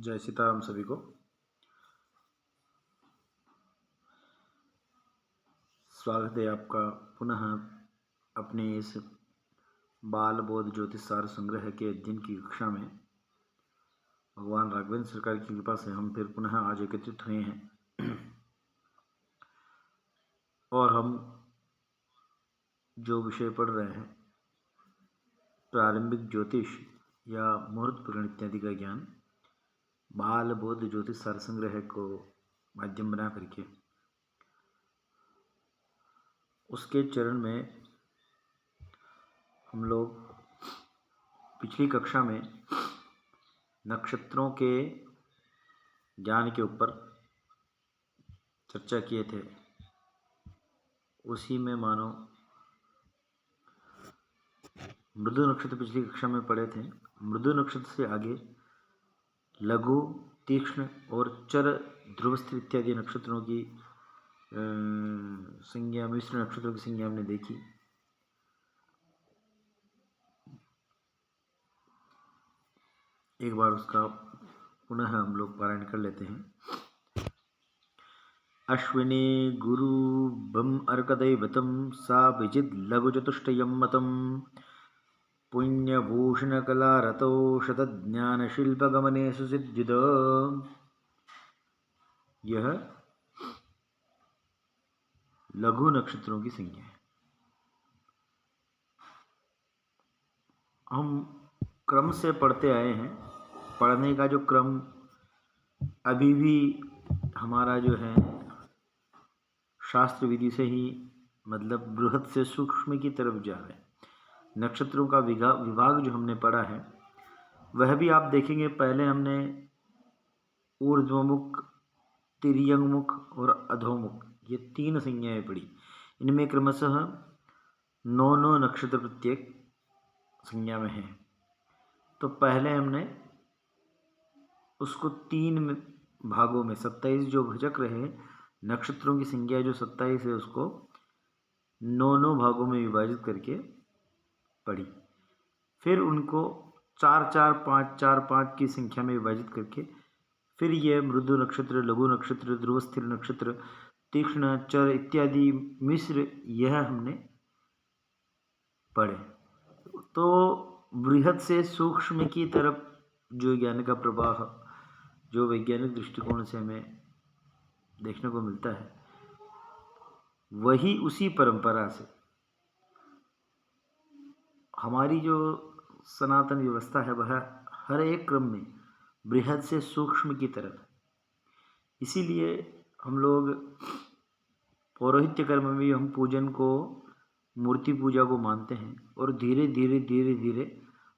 जय सीताराम सभी को। स्वागत है आपका पुनः अपने इस बाल बोध ज्योतिष सार संग्रह के अध्ययन की कक्षा में। भगवान राघवेंद्र सरकार की कृपा से हम फिर पुनः आज एकत्रित हुए हैं और हम जो विषय पढ़ रहे हैं प्रारंभिक ज्योतिष या मुहूर्त पूर्ण इत्यादि का ज्ञान बाल बोध ज्योतिष सार संग्रह को माध्यम बना करके उसके चरण में हम लोग पिछली कक्षा में नक्षत्रों के ज्ञान के ऊपर चर्चा किए थे। उसी में मानो मृदु नक्षत्र पिछली कक्षा में पढ़े थे। मृदु नक्षत्र से आगे लघु, तीक्ष्ण और चर, ध्रुवस्थित इत्यादि नक्षत्रों की संज्ञा, मिश्र नक्षत्रों की संज्ञा हमने देखी। एक बार उसका पुनः हम लोग पारायण कर लेते हैं। अश्विनी गुरु भम अर्कदैवतम साभिजित लघु चतुष्टयम मतम पुण्यभूषण कला रतो शतज्ञान शिल्प गमने सुसिद्धिद। यह लघु नक्षत्रों की संज्ञा है। हम क्रम से पढ़ते आए हैं। पढ़ने का जो क्रम अभी भी हमारा जो है शास्त्र विधि से ही, मतलब बृहद से सूक्ष्म की तरफ जा रहे हैं। नक्षत्रों का विभाग जो हमने पढ़ा है वह भी आप देखेंगे। पहले हमने ऊर्ध्वमुख, तिर्यंगमुख और अधोमुख, ये 3 संज्ञाएं पढ़ी। इनमें क्रमशः 9 नक्षत्र प्रत्येक संज्ञा में है। तो पहले हमने उसको 3 भागों में 27 जो भजक रहे नक्षत्रों की संख्या जो 27 है उसको 9 भागों में विभाजित करके पढ़ी। फिर उनको 4-4, 5-4-5 की संख्या में विभाजित करके फिर ये मृदु नक्षत्र, लघु नक्षत्र, ध्रुवस्थिर नक्षत्र, तीक्ष्ण, चर इत्यादि मिश्र, यह हमने पढ़े। तो बृहद से सूक्ष्म की तरफ जो ज्ञान का प्रवाह जो वैज्ञानिक दृष्टिकोण से हमें देखने को मिलता है, वही उसी परंपरा से हमारी जो सनातन व्यवस्था है वह हर एक क्रम में बृहद से सूक्ष्म की तरफ। इसीलिए हम लोग पौरोहित्य कर्म में भी हम पूजन को, मूर्ति पूजा को मानते हैं और धीरे धीरे धीरे धीरे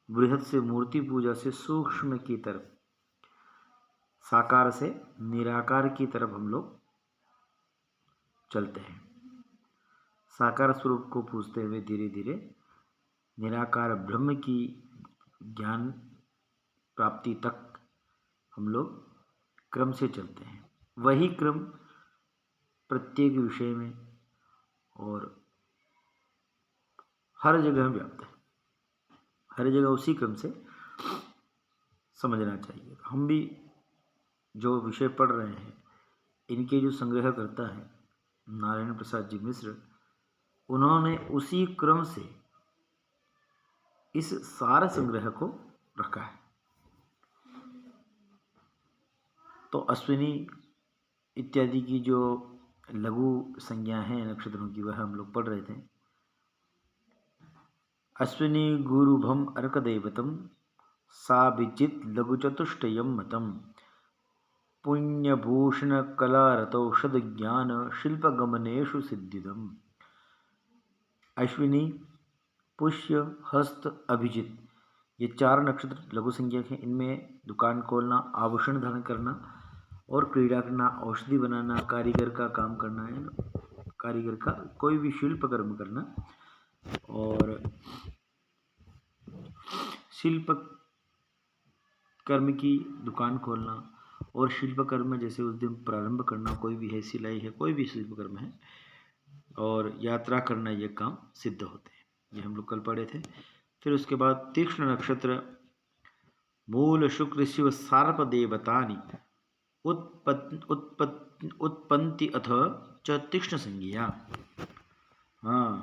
बृहद से मूर्ति पूजा से सूक्ष्म की तरफ, साकार से निराकार की तरफ हम लोग चलते हैं। साकार स्वरूप को पूजते हुए धीरे धीरे निराकार ब्रह्म की ज्ञान प्राप्ति तक हम लोग क्रम से चलते हैं। वही क्रम प्रत्येक विषय में और हर जगह व्याप्त है। हर जगह उसी क्रम से समझना चाहिए। हम भी जो विषय पढ़ रहे हैं इनके जो संग्रह करता है नारायण प्रसाद जी मिश्र, उन्होंने उसी क्रम से इस सार संग्रह को रखा है। तो अश्विनी इत्यादि की जो लघु संज्ञा है नक्षत्रों की वह हम लोग पढ़ रहे थे। अश्विनी गुरुभम अर्कदैवतम साभिजित लघु चतुष्टयम मतम पुण्यभूषण कला रतौषध ज्ञान शिल्प गमनेषु सिद्धिदम। अश्विनी, पुष्य, हस्त, अभिजित, ये 4 नक्षत्र लघु संज्ञक हैं। इनमें दुकान खोलना, आभूषण धारण करना और क्रीड़ा करना, औषधि बनाना, कारीगर का काम करना है, कारीगर का कोई भी शिल्प कर्म करना और शिल्प कर्म की दुकान खोलना और शिल्प कर्म जैसे उस दिन प्रारंभ करना, कोई भी है, सिलाई है, कोई भी शिल्प कर्म है, और यात्रा करना, ये काम सिद्ध होते हैं। ये हम लोग कल पढ़े थे। फिर उसके बाद तीक्ष्ण नक्षत्र मूल शुक्र शिव सार्प देवतानि उत्पत्ति अथ च तीक्ष्ण संज्ञा। हाँ,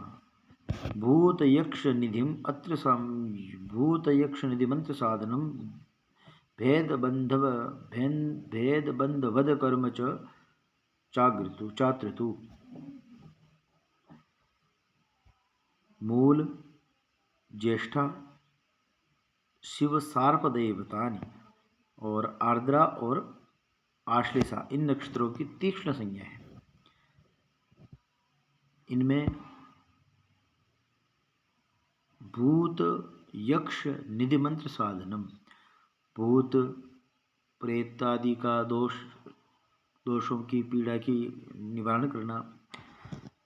भूत यक्ष निधिम अत्र भूत यक्ष निधि मंत्र साधनम भेद बंधवद कर्म च चातृतु। मूल, ज्येष्ठा, शिव सार्प देवतानि और आर्द्रा और आश्लेषा इन नक्षत्रों की तीक्ष्ण संज्ञा है। इनमें भूत यक्ष निधि मंत्र साधनम, भूत प्रेतादि का दोषों की पीड़ा की निवारण करना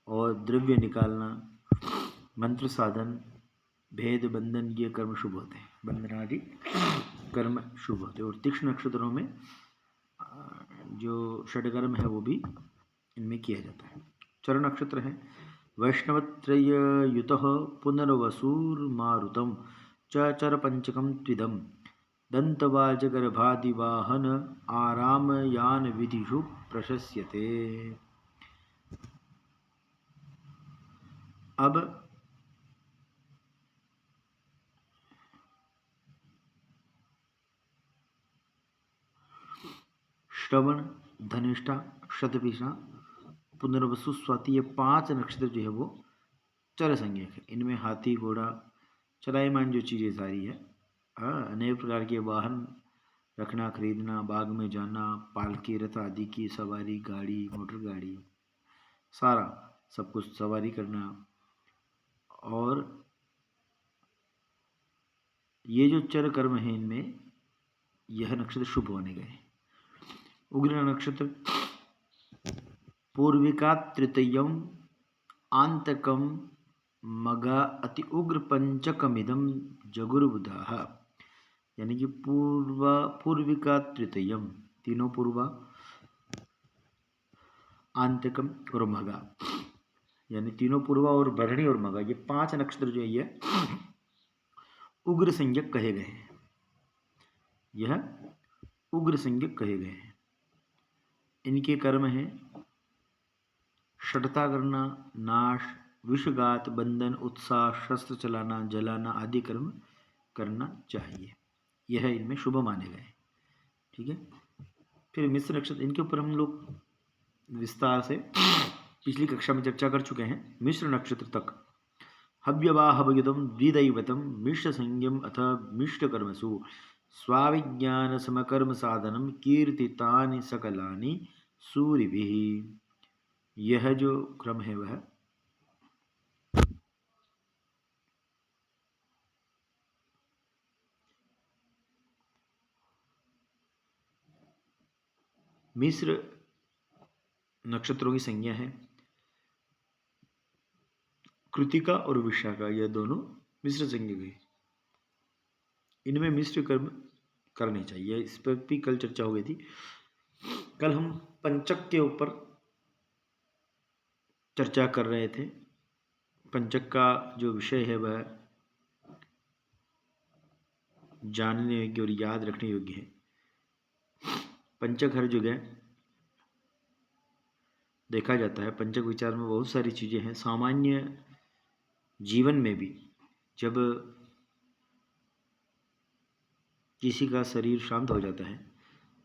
और द्रव्य निकालना, मंत्र साधन, भेद बंधन, ये कर्म शुभ होते हैं। बंधन आदि कर्म शुभ होते हैं। और तीक्ष्ण नक्षत्रों में जो षडकर्म है वो भी इनमें किया जाता है। चरण नक्षत्र है वैष्णवत्रययुतः पुनर्वसूर्मारुतं चर पंचकं त्विदं दंतवाजगर्भादिवाहन आरामयान विधिषु प्रशस्यते। अब श्रवण, धनिष्ठा, शतभिषा, पुनर्वसु, स्वाति, ये 5 नक्षत्र जो है वो चर संज्ञक है। इनमें हाथी, घोड़ा, चलायमान जो चीज़ें सारी है, अनेक प्रकार के वाहन रखना, खरीदना, बाग में जाना, पालकी, रथ आदि की सवारी, गाड़ी, मोटर गाड़ी, सारा सब कुछ सवारी करना। और ये जो चर कर्म है इनमें यह नक्षत्र शुभ होने गए। उग्र नक्षत्र पूर्विका तृतीयम आंतकम मगा अति उग्र पंचकमिदम जगुर्बुधाः, यानी कि पूर्विका तृतीयम, तीनों पूर्वा, आंतकम और मगा, यानी तीनों पूर्वा और भरणी और मगा, ये 5 नक्षत्र जो है ये उग्र संज्ञक कहे गए हैं। यह उग्र संज्ञक कहे गए हैं। इनके कर्म हैं षटता करना, नाश, विषघात, बंधन, उत्साह, शस्त्र चलाना, जलाना आदि कर्म करना चाहिए। यह इनमें शुभ माने गए। ठीक है। फिर मिश्र नक्षत्र, इनके ऊपर हम लोग विस्तार से पिछली कक्षा में चर्चा कर चुके हैं। मिश्र नक्षत्र तक हव्यवाहवयुतम द्विदैवतम मिश्र संज्ञम अथ मिश्र कर्मसु स्वाविज्ञान समकर्म साधनम कीर्तितानि सकलानि सूरिभिः। यह जो क्रम है वह मिश्र नक्षत्रों की संज्ञा है। कृतिका और विशाखा यह दोनों मिश्र संज्ञा है। इनमें मिश्र कर्म करने चाहिए। इस पर भी कल चर्चा हो गई थी। कल हम पंचक के ऊपर चर्चा कर रहे थे। पंचक का जो विषय है वह जानने योग्य और याद रखने योग्य है। पंचक हर जगह देखा जाता है। पंचक विचार में बहुत सारी चीज़ें हैं। सामान्य जीवन में भी जब किसी का शरीर शांत हो जाता है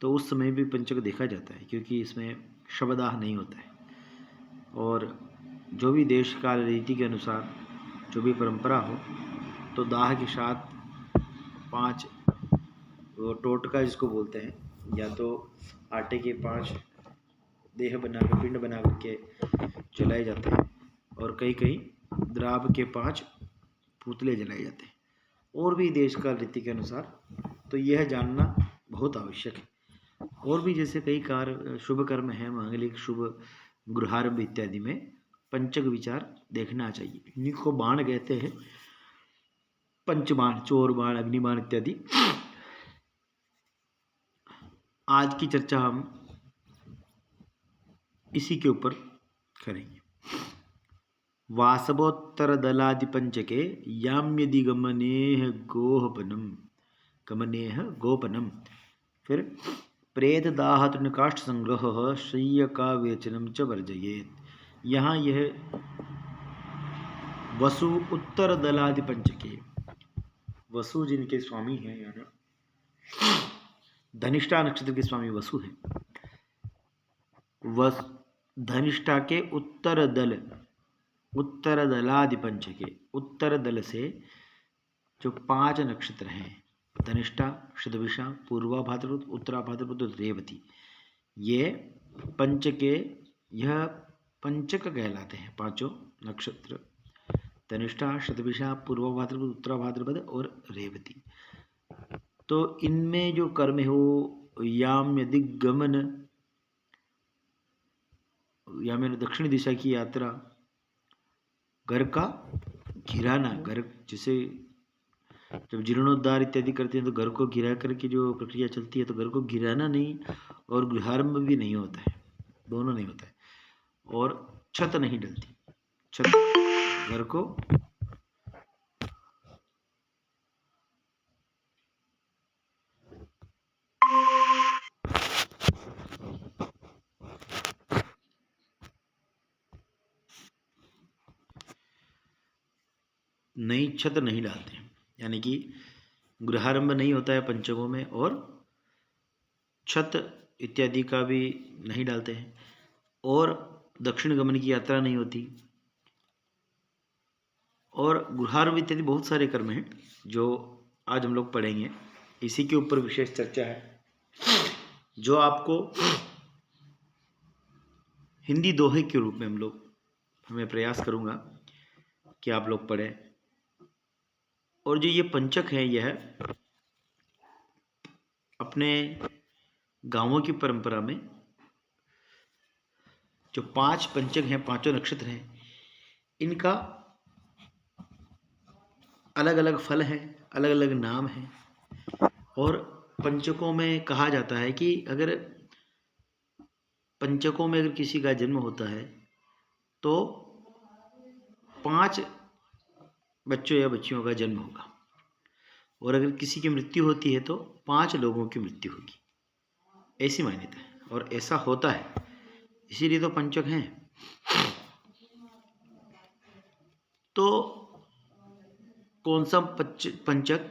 तो उस समय भी पंचक देखा जाता है, क्योंकि इसमें शवदाह नहीं होता है। और जो भी देश काल रीति के अनुसार जो भी परंपरा हो तो दाह के साथ 5 वो टोटका जिसको बोलते हैं, या तो आटे के 5 देह बनाकर, पिंड बना करके जलाए जाते हैं, और कहीं कहीं द्राव के 5 पुतले जलाए जाते हैं। और भी देश काल रीति के अनुसार, तो यह जानना बहुत आवश्यक है। और भी जैसे कई कार्य शुभ कर्म है, मांगलिक, शुभ, गृहारंभ इत्यादि में पंचक विचार देखना चाहिए। इन्हीं को बाण कहते हैं, पंचबाण, चोर बाण, अग्निबाण इत्यादि। आज की चर्चा हम इसी के ऊपर करेंगे। वासवोत्तर दलादि पंचके याम्यदिगमनेह गोहपनम गमनेह गोपनम। फिर प्रेतदाह तृणकाष्ठ संग्रह शय्य का वेचनम च वर्जयेत। यहाँ यह वसु उत्तर दलादि पंचके, वसु जिनके स्वामी हैं, यानी धनिष्ठा नक्षत्र के स्वामी वसु हैं, वस धनिष्ठा के उत्तर दलादि पंचके, उत्तर दल से जो 5 नक्षत्र हैं, धनिष्ठा, शतभिषा, पूर्वा भाद्रपद, उत्तरा भाद्रपद और रेवती, ये पंचके, यह पंचक कहलाते हैं। 5 नक्षत्र धनिष्ठा, शतभिषा, पूर्वा भाद्रपद, उत्तरा भाद्रपद और रेवती। तो इनमें जो कर्म है वो याम दिग्गमन, या मेरे दक्षिण दिशा की यात्रा, घर का घिराना, घर जैसे जब जीर्णोद्धार इत्यादि करते हैं तो घर को घिरा करके जो प्रक्रिया चलती है, तो घर को घिराना नहीं और गृहारंभ भी नहीं होता है, दोनों नहीं होता है। और छत नहीं डलती, छत घर को नई छत नहीं डालते, यानी कि गृहारंभ नहीं होता है पंचकों में, और छत इत्यादि का भी नहीं डालते हैं, और दक्षिण गमन की यात्रा नहीं होती, और गृहारंभ इत्यादि बहुत सारे कर्म हैं जो आज हम लोग पढ़ेंगे। इसी के ऊपर विशेष चर्चा है, जो आपको हिंदी दोहे के रूप में मैं प्रयास करूंगा कि आप लोग पढ़ें। और जो ये पंचक है, यह अपने गांवों की परंपरा में जो 5 पंचक हैं, 5 नक्षत्र हैं, इनका अलग अलग फल है, अलग अलग नाम है। और पंचकों में कहा जाता है कि अगर पंचकों में अगर किसी का जन्म होता है तो 5 बच्चों या बच्चियों का जन्म होगा, और अगर किसी की मृत्यु होती है तो 5 लोगों की मृत्यु होगी, ऐसी मान्यता है, और ऐसा होता है, इसीलिए तो पंचक हैं। तो कौन सा पंचक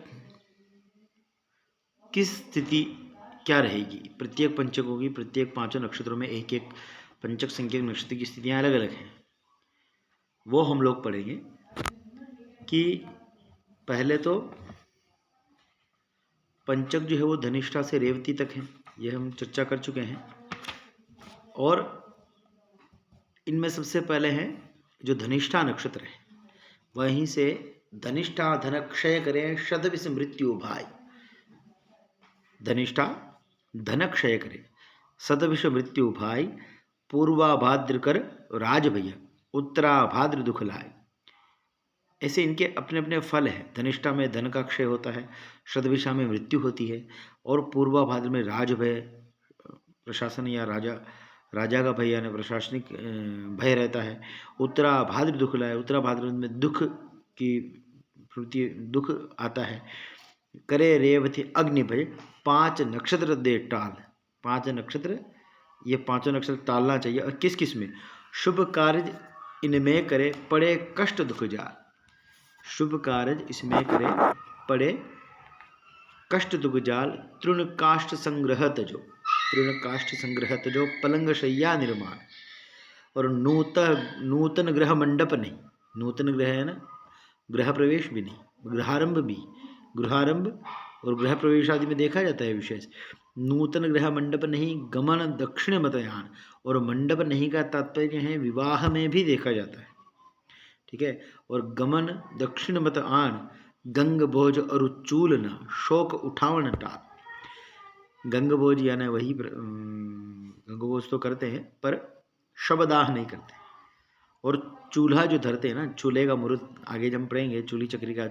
किस स्थिति क्या रहेगी, प्रत्येक पंचकों की, प्रत्येक 5 नक्षत्रों में एक एक पंचक संख्यक नक्षत्र की स्थितियां अलग अलग हैं, वो हम लोग पढ़ेंगे। कि पहले तो पंचक जो है वो धनिष्ठा से रेवती तक है, यह हम चर्चा कर चुके हैं। और इनमें सबसे पहले हैं जो धनिष्ठा नक्षत्र है, वहीं से धनिष्ठा धनक्षय करें शतविष मृत्यु भाई, धनिष्ठा धनक्षय करे शतविष मृत्यु भाई, पूर्वा भाद्र कर राज भैया, उत्तरा भाद्र दुख लाए। ऐसे इनके अपने अपने फल है। धनिष्ठा में धन का क्षय होता है, शतभिषा में मृत्यु होती है, और पूर्वा भाद्र में राज भय, प्रशासन या राजा का भय यानी प्रशासनिक भय रहता है। उत्तरा भाद्र दुख लाए, उत्तरा भाद्र में दुख की प्रवृत्ति, दुख आता है। करे रेवती अग्नि भय, 5 नक्षत्र दे टाल, 5 नक्षत्र, ये 5 नक्षत्र टालना चाहिए। और किस किस में? शुभ कार्य इनमें करे पड़े कष्ट दुख जा, शुभ कार्य इसमें करे पड़े कष्ट दुख जाल, तृण काष्ठ संग्रहत जो, तृण काष्ठ संग्रहत जो पलंग शैया निर्माण, और नूतन गृह मंडप नहीं, नूतन गृह है ना, गृह प्रवेश भी नहीं, गृहारंभ भी, गृहारंभ और गृह प्रवेश आदि में देखा जाता है विशेष। नूतन गृह मंडप नहीं, गमन दक्षिण मतयान, और मंडप नहीं का तात्पर्य है विवाह में भी देखा जाता है, ठीक है। और गमन दक्षिण मत आन, गंग भोज और चूलना, शोक उठावन टाल। गंग भोज यानी वही गंग भोज तो करते हैं पर शवदाह नहीं करते। और चूल्हा जो धरते हैं ना, चूल्हे का मुहूर्त आगे जब हम पढ़ेंगे, चूल्ही चक्री का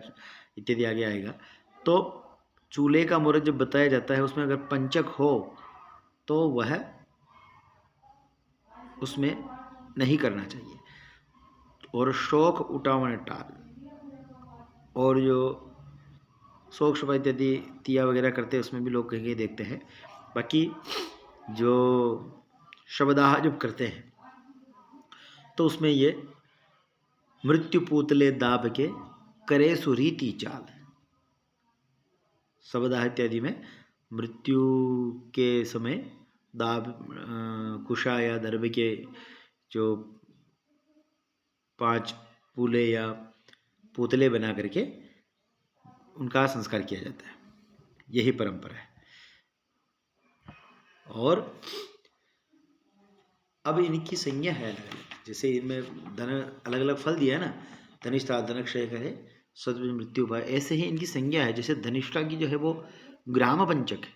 इत्यादि आगे आएगा, तो चूल्हे का मुहूर्त जब बताया जाता है उसमें अगर पंचक हो तो वह उसमें नहीं करना चाहिए। और शोक उठावन टाल, और जो शोक सभा इत्यादि तिया वगैरह करते हैं, उसमें भी लोग कहीं कहीं देखते हैं। बाकी जो शबदाह जब करते हैं तो उसमें ये मृत्यु पूतले दाब के करे सुरीति चाल, शबदाह इत्यादि में मृत्यु के समय दाब कुशा या दर्भ के जो 5 पूले या पुतले बना करके उनका संस्कार किया जाता है। यही परंपरा है। और अब इनकी संज्ञा है, जैसे इनमें धन अलग अलग फल दिया है ना, धनिष्ठा धनक्षय करे सद्विज मृत्यु भय, ऐसे ही इनकी संज्ञा है। जैसे धनिष्ठा की जो है वो ग्राम पंचक है।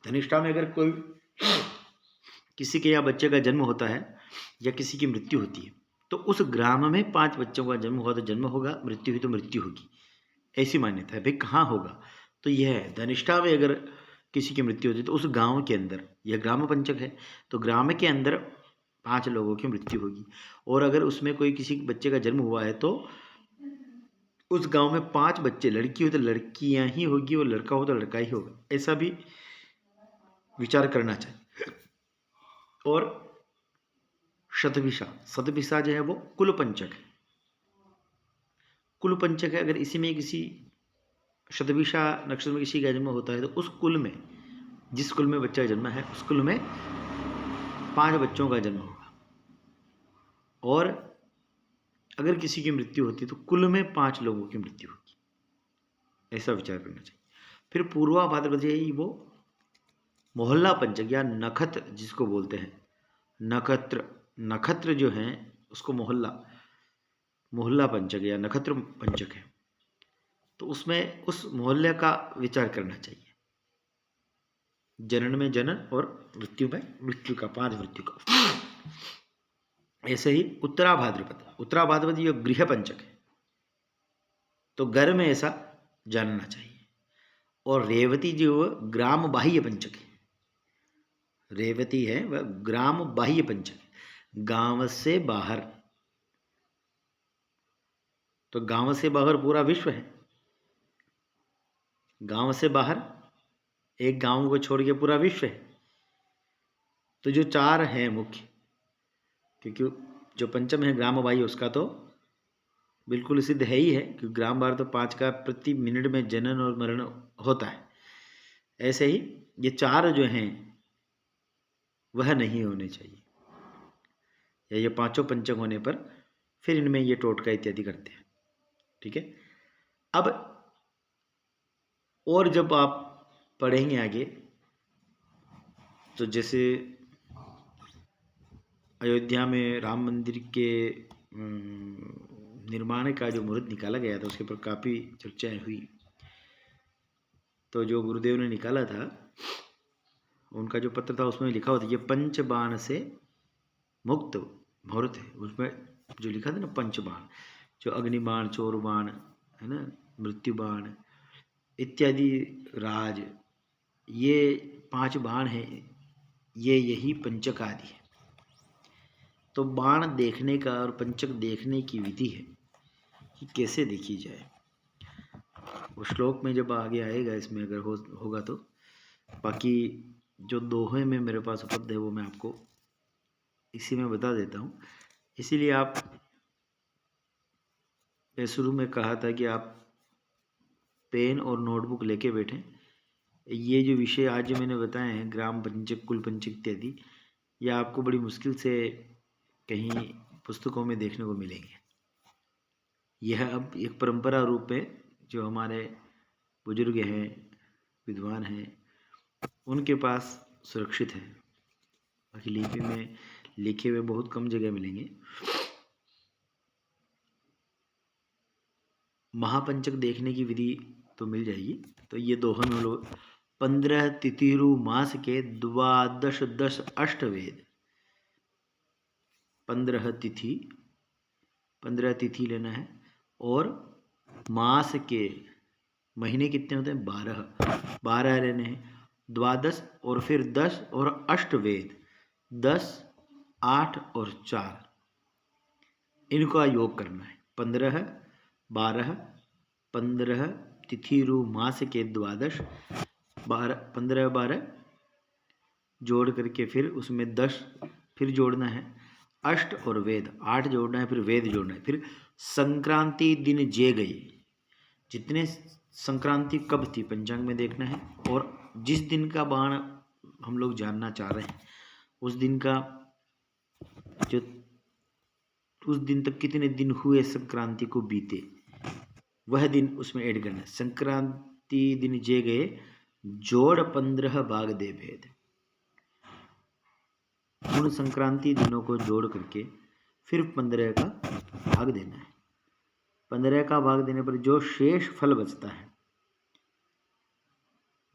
धनिष्ठा में अगर कोई किसी के यहाँ बच्चे का जन्म होता है या किसी की मृत्यु होती है तो उस ग्राम में 5 बच्चों का जन्म हुआ तो जन्म होगा, मृत्यु हुई तो मृत्यु होगी, ऐसी मान्यता है। भाई कहाँ होगा, तो यह है धनिष्ठा में अगर किसी की मृत्यु होती है तो उस गांव के अंदर, यह ग्राम पंचक है, तो ग्राम के अंदर 5 लोगों की मृत्यु होगी। और अगर उसमें कोई किसी बच्चे का जन्म हुआ है तो उस गांव में 5 बच्चे, लड़की हो तो लड़कियां ही होगी और लड़का हो तो लड़का ही होगा, ऐसा भी विचार करना चाहिए। और शतभिषा, शतभिषा जो है वो कुल पंचक है। कुल पंचक है, अगर इसी में किसी शतभिषा नक्षत्र में किसी का जन्म होता है तो उस कुल में, जिस कुल में बच्चा जन्मा है उस कुल में 5 बच्चों का जन्म होगा। और अगर किसी की मृत्यु होती है तो कुल में 5 लोगों की मृत्यु होगी, ऐसा विचार करना चाहिए। फिर पूर्वा भाद्रपद वो मोहल्ला पंचक या नक्षत्र जिसको बोलते हैं, नक्षत्र, नक्षत्र जो है उसको मोहल्ला पंचक या नक्षत्र पंचक है। तो उसमें उस मोहल्ले का विचार करना चाहिए। जनन में जनन और मृत्यु में मृत्यु का, 5 मृत्यु का। ऐसे ही उत्तरा भाद्रपद ये गृह पंचक है, तो घर में ऐसा जानना चाहिए। और रेवती जो ग्राम बाह्य पंचक है, रेवती है वह ग्राम बाह्य पंचक है, गांव से बाहर। तो गांव से बाहर पूरा विश्व है, गांव से बाहर एक गांव को छोड़ के पूरा विश्व है। तो जो 4 हैं मुख्य, क्योंकि जो पंचम है ग्राम बाह्य उसका तो बिल्कुल सिद्ध है ही है, क्योंकि ग्राम बाहर तो 5 का प्रति मिनट में जनन और मरण होता है। ऐसे ही ये 4 जो हैं वह नहीं होने चाहिए, या ये 5 पंचक होने पर फिर इनमें ये टोटका इत्यादि करते हैं। ठीक है। अब और जब आप पढ़ेंगे आगे तो जैसे अयोध्या में राम मंदिर के निर्माण का जो मुहूर्त निकाला गया था उसके ऊपर काफ़ी चर्चाएं हुई। तो जो गुरुदेव ने निकाला था उनका जो पत्र था उसमें लिखा होता ये पंचबाण से मुक्त मुहूर्त है। उसमें जो लिखा था ना पंचबाण, जो अग्निबाण, चोरबाण है ना, मृत्युबाण इत्यादि राज, ये 5 बाण हैं, ये यही पंचक आदि है। तो बाण देखने का और पंचक देखने की विधि है कि कैसे देखी जाए, वो श्लोक में जब आगे आएगा इसमें अगर होगा तो। बाकी जो दोहे में मेरे पास उपलब्ध है वो मैं आपको इसी में बता देता हूँ। इसीलिए आप शुरू में कहा था कि आप पेन और नोटबुक लेके बैठें। ये जो विषय आज जो मैंने बताए हैं ग्राम पंचक, कुल पंचक इत्यादि, ये आपको बड़ी मुश्किल से कहीं पुस्तकों में देखने को मिलेंगे। यह अब एक परंपरा रूप में जो हमारे बुजुर्ग हैं, विद्वान हैं, उनके पास सुरक्षित है। बाकी लिपि में लिखे हुए बहुत कम जगह मिलेंगे। महापंचक देखने की विधि तो मिल जाएगी। तो ये दोहा में लोग 15 तिथिरु मास के 12 10 अष्टवेद, 15 तिथि लेना है। और मास के महीने कितने होते हैं, 12 लेने हैं, 12 और फिर 10 और अष्टवेद 10, 8 और 4, इनका योग करना है। 15, 12, 15, तिथि रु मास के द्वादश 15-12 जोड़ करके फिर उसमें 10 फिर जोड़ना है, अष्ट और वेद 8 जोड़ना है, फिर वेद जोड़ना है, फिर संक्रांति दिन जे गए, जितने संक्रांति कब थी पंचांग में देखना है, और जिस दिन का बाण हम लोग जानना चाह रहे हैं उस दिन का जो उस दिन तक कितने दिन हुए संक्रांति को बीते, वह दिन उसमें ऐड करना है। संक्रांति दिन जे गए जोड़ 15 भाग दे भेद, उन संक्रांति दिनों को जोड़ करके फिर 15 का भाग देना है। 15 का भाग देने पर जो शेष फल बचता है,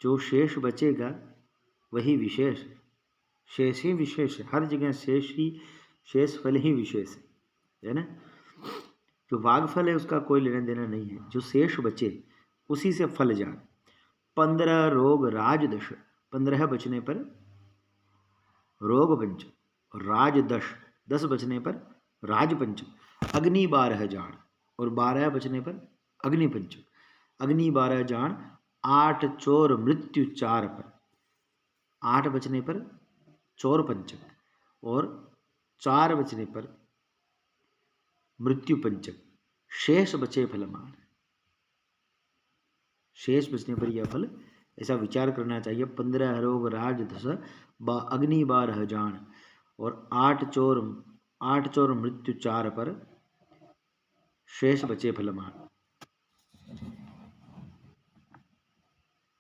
जो शेष बचेगा वही विशेष, शेष ही विशेष है, हर जगह शेष फल ही विशेष है ना। जो भागफल है उसका कोई लेना देना नहीं है, जो शेष बचे उसी से फल जान। 15 रोग राज दश, 15 बचने पर रोग पंचक, राज 10 बचने पर राज पंचक, अग्नि 12 जान, और 12 बचने पर अग्नि पंचक, अग्नि 12 जान, 8 चोर मृत्यु 4 पर, 8 बचने पर चोर पंचक, और 4 बचने पर मृत्यु पंचक, शेष बचे फलमान, शेष बचने पर यह फल, ऐसा विचार करना चाहिए। 15 रोग राज 10 अग्नि 12 जान, और 8 चोर मृत्यु 4 पर, शेष बचे फलमान।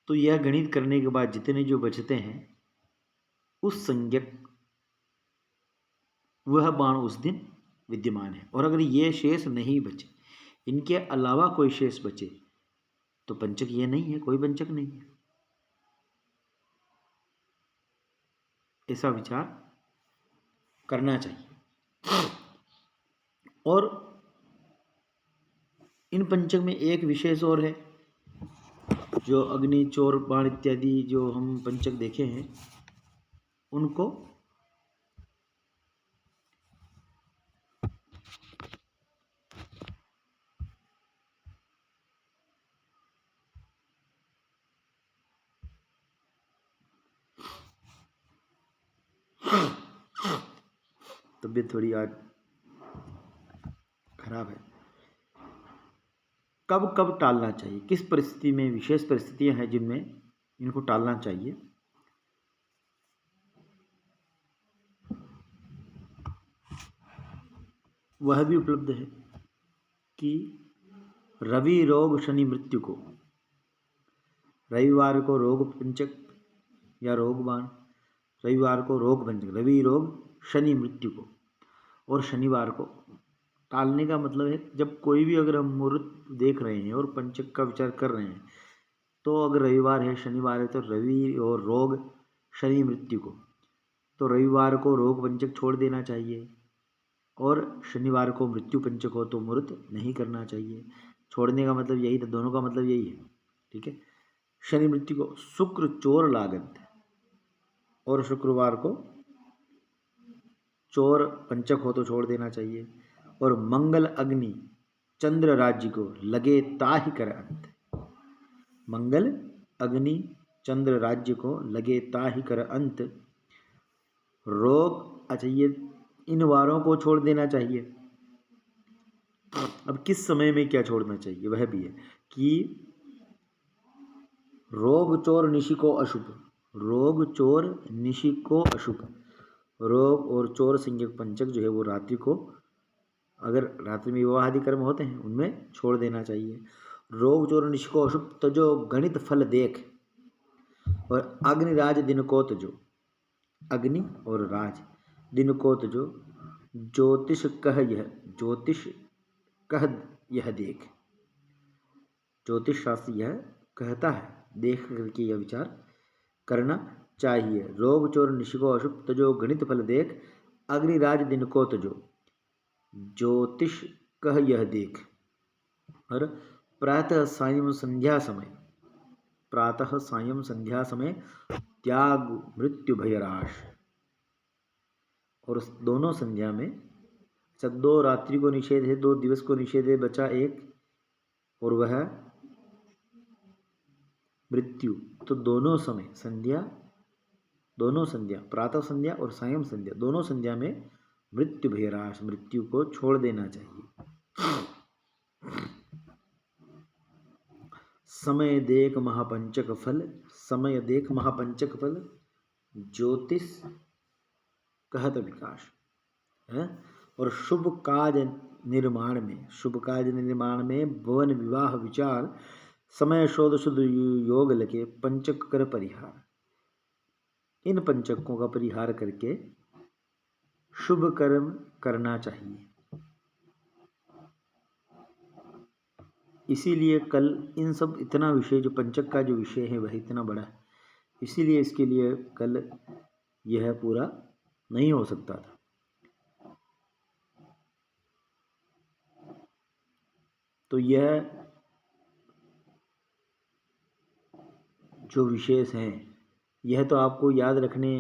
तो यह गणित करने के बाद जितने जो बचते हैं उस संज्ञक वह बाण उस दिन विद्यमान है। और अगर ये शेष नहीं बचे, इनके अलावा कोई शेष बचे तो पंचक ये नहीं है, कोई पंचक नहीं है। ऐसा विचार करना चाहिए। और इन पंचक में एक विशेष और है, जो अग्नि चोर बाण इत्यादि जो हम पंचक देखे हैं उनको तबीयत थोड़ी आज खराब है। कब कब टालना चाहिए, किस परिस्थिति में, विशेष परिस्थितियां हैं जिनमें इनको टालना चाहिए। वह भी उपलब्ध है कि रवि रोग शनि मृत्यु को, रविवार को रोग पंचक या रोग बाण, रविवार को रोग पंचक, रवि रोग शनि मृत्यु को, और शनिवार को टालने का मतलब है जब कोई भी अगर हम मुहूर्त देख रहे हैं और पंचक का विचार कर रहे हैं, तो अगर रविवार है शनिवार है तो रवि और रोग शनि मृत्यु को, तो रविवार को रोग पंचक छोड़ देना चाहिए, और शनिवार को मृत्यु पंचक हो तो मुहूर्त नहीं करना चाहिए। छोड़ने का मतलब यही था, दोनों का मतलब यही है, ठीक है। शनि मृत्यु को शुक्र चोर लागत, और शुक्रवार को चोर पंचक हो तो छोड़ देना चाहिए, और मंगल अग्नि चंद्र राज्य को लगे ताहि कर अंत, मंगल अग्नि चंद्र राज्य को लगे ताहि कर अंत। रोग, अच्छा ये इन वारों को छोड़ देना चाहिए। अब किस समय में क्या छोड़ना चाहिए वह भी है कि रोग चोर निशि को अशुभ, रोग चोर निशि को अशुभ, रोग और चोर संज्ञक पंचक जो है वो रात्रि को, अगर रात्रि में विवाह आदि कर्म होते हैं उनमें छोड़ देना चाहिए। रोग चोर निशि को अशुभ तजो गणित फल देख, और अग्निराज दिन को तजो, अग्नि और राज दिन को तजो, ज्योतिष कह यह, ज्योतिष कह यह देख, ज्योतिष शास्त्र यह कहता है, देख करके यह विचार करना चाहिए। रोग चोर निशि को अशुभ तजो गणित फल देख, अग्निराज दिन को तजो, ज्योतिष कह यह देख। और प्रातः सायं संध्या समय, प्रातः सायं संध्या समय त्याग मृत्यु भयराश, और दोनों संध्या में, अच्छा 2 रात्रि को निषेध है, 2 दिवस को निषेध है, बचा एक, और वह मृत्यु, तो दोनों समय संध्या, दोनों संध्या प्रातः संध्या और सायं संध्या दोनों संध्या में मृत्यु भयराश, मृत्यु को छोड़ देना चाहिए। समय देख महापंचक फल, समय देख महापंचक फल, ज्योतिष कहत विकास है। और शुभ कार्य निर्माण में, शुभ कार्य निर्माण में भवन विवाह विचार, समय शोध शुद्ध योग लगे, पंचक कर परिहार। इन पंचकों का परिहार करके शुभ कर्म करना चाहिए। इसीलिए कल इन सब इतना विषय, जो पंचक का जो विषय है वह इतना बड़ा है, इसीलिए इसके लिए कल यह पूरा नहीं हो सकता था। तो यह जो विशेष हैं, यह तो आपको याद रखने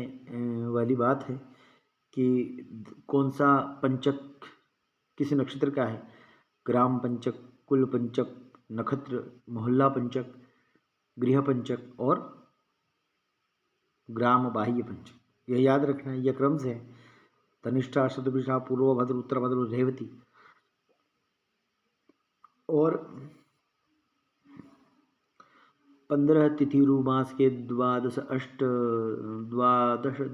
वाली बात है कि कौन सा पंचक किस नक्षत्र का है। ग्राम पंचक, कुल पंचक, नक्षत्र, मोहल्ला पंचक, गृह पंचक और ग्राम बाह्य पंचक, यह याद रखना है। यह क्रम से है। धनिष्ठा, शतभिषा, पूर्व भद्र, उत्तर भद्र, रेवती। और 15 तिथिरु मास के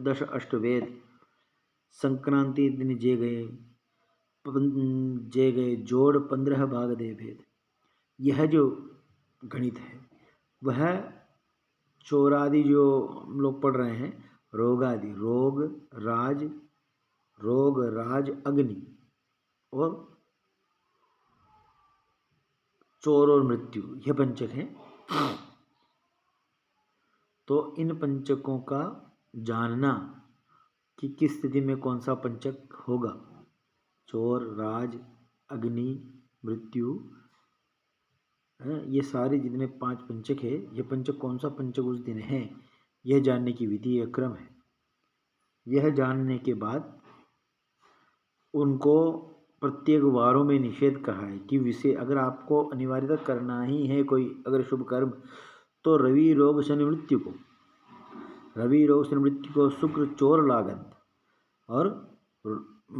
10 अष्टवेद, संक्रांति दिन जे गए जोड़ 15 भाग दे भेद। यह जो गणित है वह चौरादि जो हम लोग पढ़ रहे हैं, रोगादि, रोग राज अग्नि और चोर और मृत्यु, यह पंचक हैं। तो इन पंचकों का जानना कि किस स्थिति में कौन सा पंचक होगा, चोर, राज, अग्नि, मृत्यु, ये सारे जितने 5 पंचक है, ये पंचक कौन सा पंचक उस दिन है, यह जानने की विधि, यह क्रम है। यह जानने के बाद उनको प्रत्येक वारों में निषेध कहा है कि विषय अगर आपको अनिवार्यता करना ही है कोई अगर शुभ कर्म, तो रवि रोग शनि मृत्यु को, रवि रोग शनि मृत्यु को, शुक्र चोर लागंत और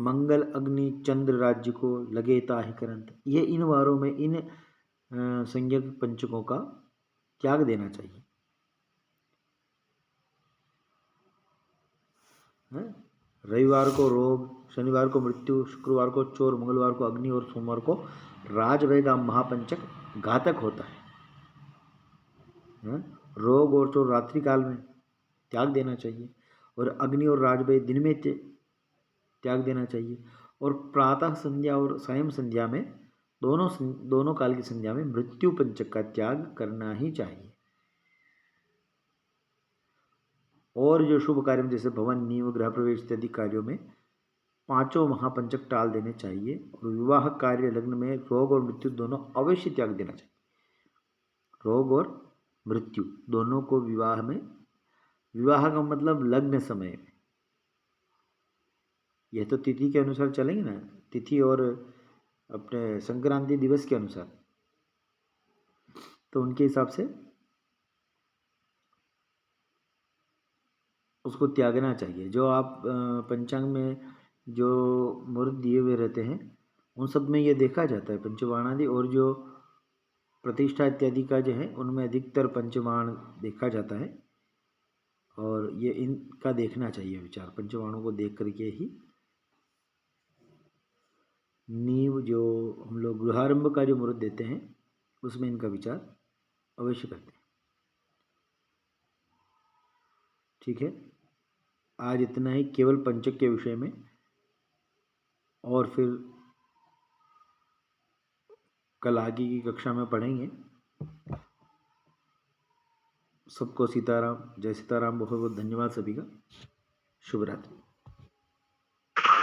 मंगल अग्नि चंद्र राज्य को लगे ताहि करंत। यह इन वारों में इन संज्ञक पंचकों का त्याग देना चाहिए। रविवार को रोग, शनिवार को मृत्यु, शुक्रवार को चोर, मंगलवार को अग्नि और सोमवार को राजभय का महापंचक घातक होता है। रोग और चोर रात्रि काल में त्याग देना चाहिए और अग्नि और राजभय दिन में त्याग देना चाहिए। और प्रातः संध्या और सायं संध्या में दोनों काल की संध्या में मृत्यु पंचक का त्याग करना ही चाहिए। और जो शुभ कार्य में जैसे भवन, नींव, गृह प्रवेश इत्यादि कार्यों में 5 महापंचक टाल देने चाहिए। और विवाह कार्य, लग्न में रोग और मृत्यु दोनों अवश्य त्याग देना चाहिए। रोग और मृत्यु दोनों को विवाह में, विवाह का मतलब लग्न समय में, यह तो तिथि के अनुसार चलेंगे ना, तिथि और अपने संक्रांति दिवस के अनुसार, तो उनके हिसाब से उसको त्यागना चाहिए। जो आप पंचांग में जो मुहूर्त दिए हुए रहते हैं उन सब में ये देखा जाता है पंचबाणादि, और जो प्रतिष्ठा इत्यादि का जो है उनमें अधिकतर पंचबाण देखा जाता है। और ये इनका देखना चाहिए विचार, पंचबाणों को देख करके ही नींव जो हम लोग गृहारंभ का जो मुहूर्त देते हैं उसमें इनका विचार अवश्य करते हैं। ठीक है, आज इतना ही केवल पंचक के विषय में, और फिर कल आगे की कक्षा में पढ़ेंगे। सबको सीताराम, जय सीताराम, बहुत बहुत धन्यवाद सभी का। शुभ रात्रि।